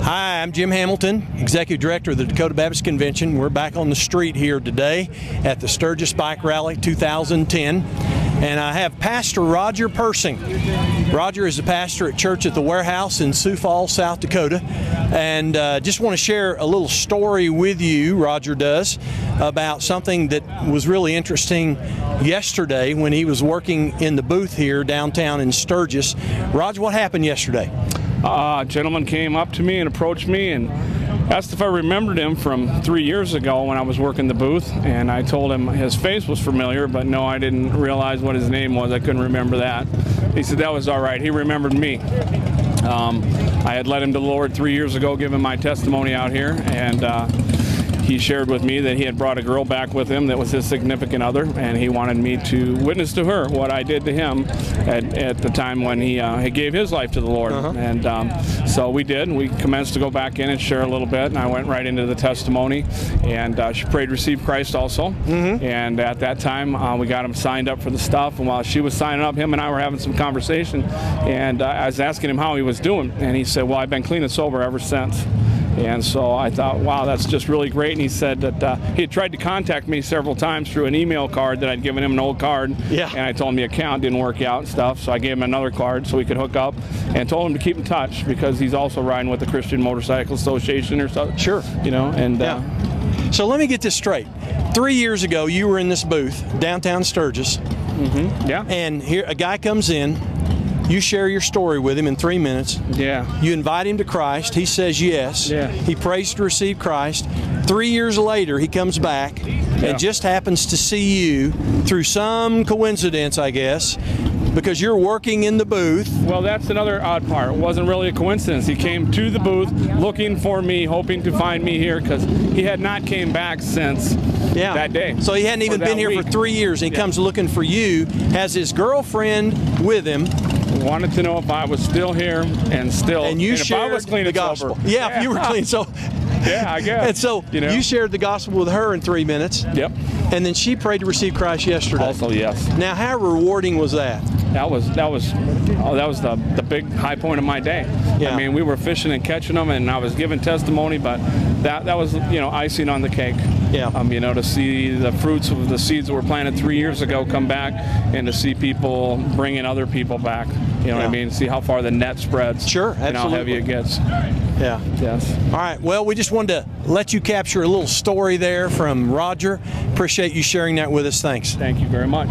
Hi, I'm Jim Hamilton, Executive Director of the Dakota Baptist Convention. We're back on the street here today at the Sturgis Bike Rally 2010. And I have Pastor Roger Persing. Roger is a pastor at Church at the Warehouse in Sioux Falls, South Dakota. And just want to share a little story with you, Roger does, about something that was really interesting yesterday when he was working in the booth here downtown in Sturgis. Roger, what happened yesterday? A gentleman came up to me and approached me and asked if I remembered him from 3 years ago when I was working the booth, and I told him his face was familiar, but no, I didn't realize what his name was. I couldn't remember that. He said that was all right. He remembered me. I had led him to the Lord 3 years ago, giving my testimony out here, and he shared with me that he had brought a girl back with him that was his significant other, and he wanted me to witness to her what I did to him at the time when he gave his life to the Lord. And so we did. We commenced to go back in and share a little bit, and I went right into the testimony, and she prayed to receive Christ also. And at that time, we got him signed up for the stuff, and while she was signing up, him and I were having some conversation, and I was asking him how he was doing, and he said, well, I've been clean and sober ever since. And so I thought, wow, that's just really great. And he said that he had tried to contact me several times through an email card that I'd given him, an old card. Yeah. And I told him the account didn't work out and stuff. So I gave him another card so we could hook up, and told him to keep in touch because he's also riding with the Christian Motorcycle Association or something. Sure. You know, and yeah. So let me get this straight. 3 years ago, you were in this booth, downtown Sturgis. Yeah. And here a guy comes in. You share your story with him in 3 minutes. Yeah. You invite him to Christ. He says yes. Yeah. He prays to receive Christ. 3 years later, he comes back and just happens to see you through some coincidence, I guess, because you're working in the booth. Well, that's another odd part. It wasn't really a coincidence. He came to the booth looking for me, hoping to find me here, because he had not came back since that day. So he hadn't even been here for 3 years, and he comes looking for you, has his girlfriend with him. Wanted to know if I was still here and still, and you shared if I was clean the and gospel. sober. Yeah, if you were clean. So yeah, I guess. And so you shared the gospel with her in 3 minutes. Yep. And then she prayed to receive Christ yesterday. Also, yes. Now, how rewarding was that? That was the big high point of my day. Yeah. I mean, we were fishing and catching them, and I was giving testimony, but that was icing on the cake. Yeah. To see the fruits of the seeds that were planted 3 years ago come back, and to see people bringing other people back. You know what I mean? See how far the net spreads. Sure, absolutely. And how heavy it gets. Yeah. Yes. All right. Well, we just wanted to let you capture a little story there from Roger. Appreciate you sharing that with us. Thanks. Thank you very much.